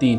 3,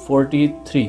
43,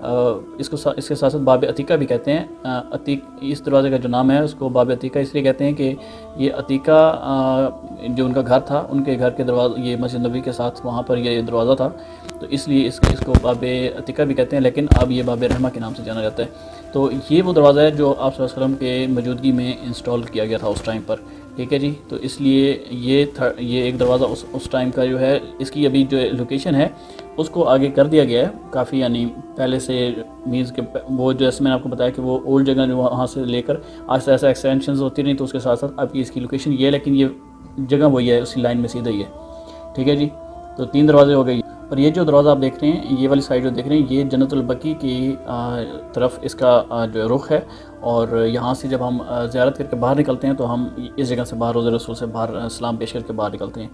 اس کے ساتھ ساتھ باب عتیقہ بھی کہتے ہیں. عتیق اس دروازے کا جو نام ہے اس کو باب عتیقہ اس لیے کہتے ہیں کہ یہ عتیقہ جو ان کا گھر تھا، ان کے گھر کے دروازے، یہ مسجد نبوی کے ساتھ وہاں پر یہ دروازہ تھا، تو اس لیے اس کو باب عتیقہ بھی کہتے ہیں، لیکن اب یہ باب رحمہ کے نام سے جانا جاتا ہے. تو یہ وہ دروازہ ہے جو آپ صلی اللہ علیہ وسلم کے موجودگی میں انسٹال کیا گیا تھا اس ٹائم پر. ٹھیک ہے جی. تو اس لیے یہ ایک دروازہ اس ٹائم کا جو ہے، اس کی ابھی جو لوکیشن ہے اس کو آگے کر دیا گیا ہے کافی، یعنی پہلے سے مینز کہ وہ جیسے میں نے آپ کو بتایا کہ وہ اولڈ جگہ جو وہاں سے لے کر آہستہ آہستہ ایکسٹینشنز ہوتی رہیں، تو اس کے ساتھ ساتھ اب اس کی لوکیشن یہ ہے، لیکن یہ جگہ وہی ہے، اسی لائن میں سیدھا ہی ہے. ٹھیک ہے جی. تو 3 دروازے ہو گئے. اور یہ جو دروازہ آپ دیکھ رہے ہیں، یہ والی سائڈ جو دیکھ رہے ہیں، یہ جنت البقیع کی طرف اس کا جو رخ ہے. اور یہاں سے جب ہم زیارت کر کے باہر نکلتے ہیں تو ہم اس جگہ سے باہر، روضہ رسول سے باہر سلام پیش کر کے باہر نکلتے ہیں.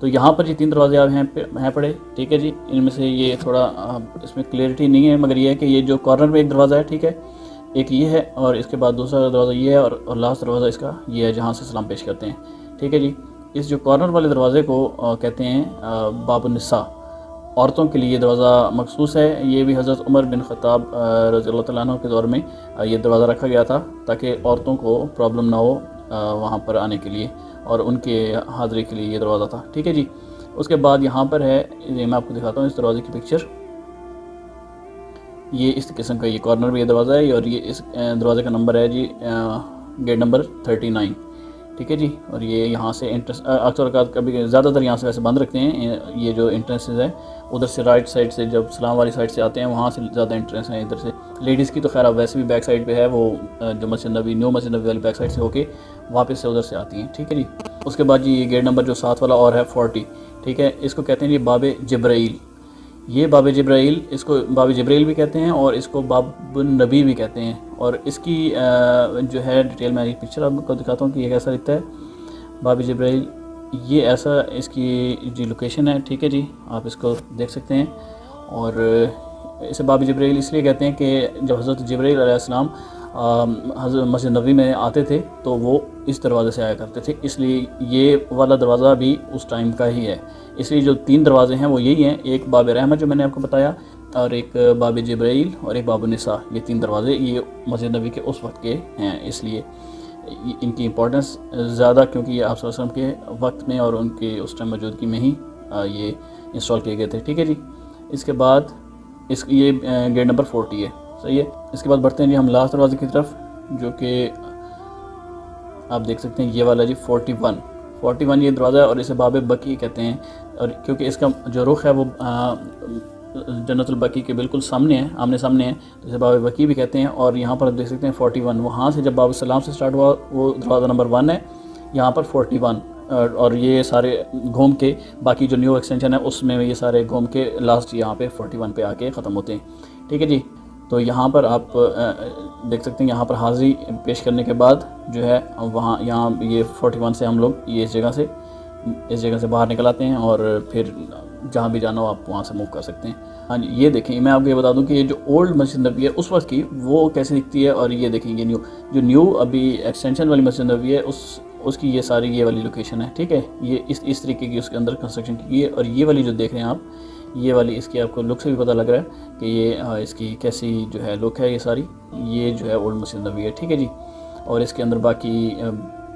تو یہاں پر یہ 3 دروازے آپ ہیں پڑے. ٹھیک ہے جی. ان میں سے یہ تھوڑا اس میں کلیئرٹی نہیں ہے، مگر یہ ہے کہ یہ جو کارنر میں ایک دروازہ ہے، ٹھیک ہے، ایک یہ ہے، اور اس کے بعد دوسرا دروازہ یہ ہے، اور لاسٹ دروازہ اس کا یہ ہے جہاں سے سلام پیش کرتے ہیں. ٹھیک ہے جی. اس جو کارنر والے دروازے کو کہتے ہیں باب النساء. عورتوں کے لیے یہ دروازہ مخصوص ہے. یہ بھی حضرت عمر بن خطاب رضی اللہ تعالیٰ عنہ کے دور میں یہ دروازہ رکھا گیا تھا تاکہ عورتوں کو پرابلم نہ ہو وہاں پر آنے کے لیے، اور ان کے حاضری کے لیے یہ دروازہ تھا. ٹھیک ہے جی. اس کے بعد یہاں پر ہے، یہ میں آپ کو دکھاتا ہوں اس دروازے کی پکچر. یہ اس قسم کا یہ کارنر میں یہ دروازہ ہے، اور یہ اس دروازے کا نمبر ہے جی گیٹ نمبر 39. ٹھیک ہے جی. اور یہ یہاں سے انٹرنس اکثر اوقات کبھی زیادہ تر یہاں سے ویسے بند رکھتے ہیں. یہ جو انٹرنسز ہیں ادھر سے رائٹ سائڈ سے، جب سلام والی سائڈ سے آتے ہیں وہاں سے زیادہ انٹرنس ہیں. ادھر سے لیڈیز کی تو خیر اب ویسے بھی بیک سائڈ پہ ہے، وہ جو مسجد نبوی، نیو مسجد نبوی والی بیک سائڈ سے ہو کے واپس سے ادھر سے آتی ہیں. ٹھیک ہے جی. اس کے بعد جی یہ گیٹ نمبر جو 7 والا اور ہے 40. ٹھیک ہے. اس کو کہتے ہیں جی باب جبرائیل. یہ باب جبرائیل، اس کو باب جبرائیل بھی کہتے ہیں، اور اس کو باب النبی بھی کہتے ہیں. اور اس کی جو ہے ڈیٹیل میں ایک پکچر آپ کو دکھاتا ہوں کہ یہ کیسا دکھتا ہے. باب جبرائیل یہ ایسا اس کی جو لوکیشن ہے. ٹھیک ہے جی. آپ اس کو دیکھ سکتے ہیں. اور اسے باب جبرائیل اس لیے کہتے ہیں کہ جب حضرت جبرائیل علیہ السلام حضرت مسجد نبوی میں آتے تھے تو وہ اس دروازے سے آیا کرتے تھے، اس لیے یہ والا دروازہ بھی اس ٹائم کا ہی ہے. اس لیے جو 3 دروازے ہیں وہ یہی ہیں، ایک باب رحمت جو میں نے آپ کو بتایا، اور ایک باب جبرائیل، اور ایک باب النساء. یہ 3 دروازے یہ مسجد نبوی کے اس وقت کے ہیں. اس لیے ان کی امپورٹنس زیادہ، کیونکہ یہ آپ صلی اللہ علیہ وسلم کے وقت میں اور ان کے اس ٹائم موجودگی میں ہی یہ انسٹال کیے گئے تھے. ٹھیک ہے جی. اس کے بعد یہ گیٹ نمبر 40 ہے. صحیح ہے. اس کے بعد بڑھتے ہیں جی ہم لاسٹ دروازے کی طرف، جو کہ آپ دیکھ سکتے ہیں یہ والا جی 41 یہ دروازہ ہے، اور اسے باب بقیع کہتے ہیں. اور کیونکہ اس کا جو رخ ہے وہ جنت البقیع کے بالکل سامنے ہے، آمنے سامنے ہے، تو اسے باب بقیع بھی کہتے ہیں. اور یہاں پر دیکھ سکتے ہیں 41، وہاں سے جب باب السلام سے سٹارٹ ہوا وہ دروازہ نمبر 1 ہے، یہاں پر 41. اور یہ سارے گھوم کے باقی جو نیو ایکسٹینشن ہے اس میں یہ سارے گھوم کے لاسٹ یہاں پہ 41 پہ آ کے ختم ہوتے ہیں. ٹھیک ہے جی. تو یہاں پر آپ دیکھ سکتے ہیں، یہاں پر حاضری پیش کرنے کے بعد جو ہے یہاں یہ 41 سے ہم لوگ یہ اس جگہ سے باہر نکل آتے ہیں، اور پھر جہاں بھی جانا ہو آپ وہاں سے موو کر سکتے ہیں. ہاں جی. یہ دیکھیں، میں آپ کو یہ بتا دوں کہ یہ جو اولڈ مسجد نبوی ہے اس وقت کی وہ کیسے دکھتی ہے، اور یہ دیکھیں یہ نیو ابھی ایکسٹینشن والی مسجد نبوی ہے اس کی یہ ساری یہ والی لوکیشن ہے. ٹھیک ہے. یہ اس طریقے کی اس کے اندر کنسٹرکشن کی ہے. اور یہ والی جو دیکھ رہے ہیں آپ، یہ والی اس کی آپ کو لک سے بھی پتہ لگ رہا ہے کہ یہ اس کی کیسی جو ہے لک ہے. یہ ساری یہ جو ہے اولڈ مسجد نبوی ہے. ٹھیک ہے جی. اور اس کے اندر باقی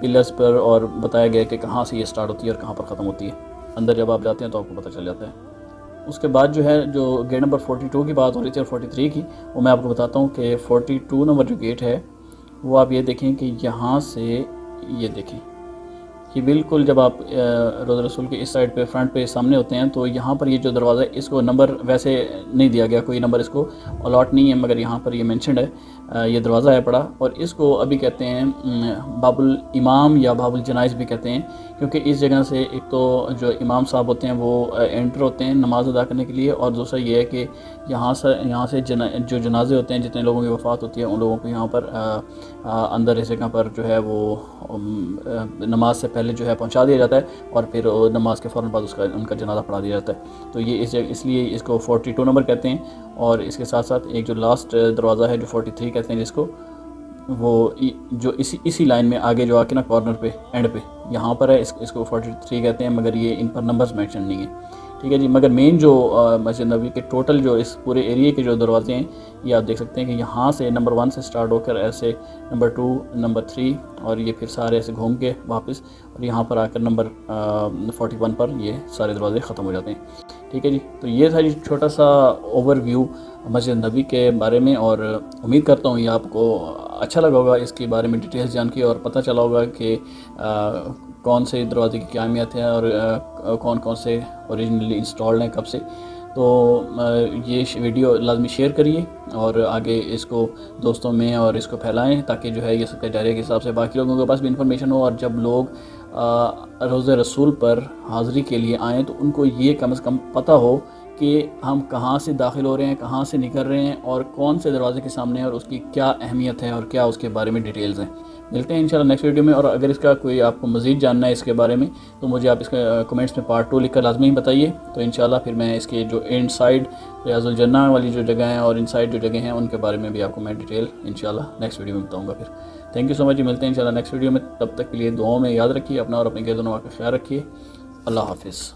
پلرز پر اور بتایا گیا کہ کہاں سے یہ سٹارٹ ہوتی ہے اور کہاں پر ختم ہوتی ہے. اندر جب آپ جاتے ہیں تو آپ کو پتہ چل جاتا ہے. اس کے بعد جو ہے جو گیٹ نمبر 42 کی بات ہو رہی تھی اور 43 کی، وہ میں آپ کو بتاتا ہوں کہ 42 نمبر جو گیٹ ہے وہ آپ یہ دیکھیں کہ یہاں سے یہ دیکھیں کہ بالکل جب آپ روضہ رسول کے اس سائڈ پہ فرنٹ پہ سامنے ہوتے ہیں تو یہاں پر یہ جو دروازہ ہے اس کو نمبر ویسے نہیں دیا گیا، کوئی نمبر اس کو الاٹ نہیں ہے، مگر یہاں پر یہ مینشنڈ ہے، یہ دروازہ ہے پڑا. اور اس کو ابھی کہتے ہیں باب الامام یا باب الجنائز بھی کہتے ہیں، کیونکہ اس جگہ سے ایک تو جو امام صاحب ہوتے ہیں وہ انٹر ہوتے ہیں نماز ادا کرنے کے لیے، اور دوسرا یہ ہے کہ یہاں سے جو جنازے ہوتے ہیں، جتنے لوگوں کی وفات ہوتی ہے ان لوگوں کو یہاں پر اندر اس جگہ پر جو ہے وہ نماز سے پہلے جو ہے پہنچا دیا جاتا ہے، اور پھر نماز کے فوراً بعد ان کا جنازہ پڑھا دیا جاتا ہے. تو یہ اس لیے اس کو 42 نمبر کہتے ہیں. اور اس کے ساتھ ساتھ ایک جو لاسٹ دروازہ ہے جو 43 کہتے ہیں جس کو، وہ جو اسی لائن میں آگے جو آ کے نا کارنر پہ اینڈ پہ یہاں پر ہے، اس کو 43 کہتے ہیں، مگر یہ ان پر نمبرز مینشن نہیں ہیں. ٹھیک ہے جی. مگر مین جو مسجد نبوی کے ٹوٹل جو اس پورے ایریے کے جو دروازے ہیں یہ آپ دیکھ سکتے ہیں کہ یہاں سے نمبر 1 سے سٹارٹ ہو کر ایسے نمبر 2 نمبر 3 اور یہ پھر سارے ایسے گھوم کے واپس اور یہاں پر آ کر نمبر 41 پر یہ سارے دروازے ختم ہو جاتے ہیں. ٹھیک ہے جی. تو یہ تھا جی چھوٹا سا اوور ویو مسجد نبوی کے بارے میں, اور امید کرتا ہوں یہ آپ کو اچھا لگا ہوگا اس کے بارے میں ڈیٹیلز جان کے, اور پتہ چلا ہوگا کہ کون سے دروازے کی کیا اہمیت ہے اور کون کون سے اوریجنلی انسٹالڈ ہیں کب سے. تو یہ ویڈیو لازمی شیئر کریے اور آگے اس کو دوستوں میں اور اس کو پھیلائیں تاکہ جو ہے یہ سب ڈائریکٹ کے حساب سے باقی لوگوں کے پاس بھی انفارمیشن ہو, اور جب لوگ روز رسول پر حاضری کے لیے آئیں تو ان کو یہ کم از کم پتہ ہو کہ ہم کہاں سے داخل ہو رہے ہیں, کہاں سے نکل رہے ہیں اور کون سے دروازے کے سامنے ہیں اور اس کی کیا اہمیت ہے اور کیا اس کے بارے میں ڈیٹیلز ہیں. ملتے ہیں انشاءاللہ نیکسٹ ویڈیو میں, اور اگر اس کا کوئی آپ کو مزید جاننا ہے اس کے بارے میں تو مجھے آپ اس کے کمنٹس میں پارٹ 2 لکھ کر لازمی بتائیے. تو انشاءاللہ پھر میں اس کے جو اینڈ سائڈ ریاض الجنہ والی جو جگہ ہیں اور ان سائڈ جو جگہ ہیں ان کے بارے میں بھی آپ کو میں ڈیٹیل انشاءاللہ نیکسٹ ویڈیو میں بتاؤں گا. پھر تھینک یو سو مچ. ملتے ہیں انشاءاللہ نیکسٹ ویڈیو میں. تب تک کے لیے دعاؤں میں یاد رکھیے اپنا اور اپنے گرد و نواح کا خیال رکھیے. اللہ حافظ.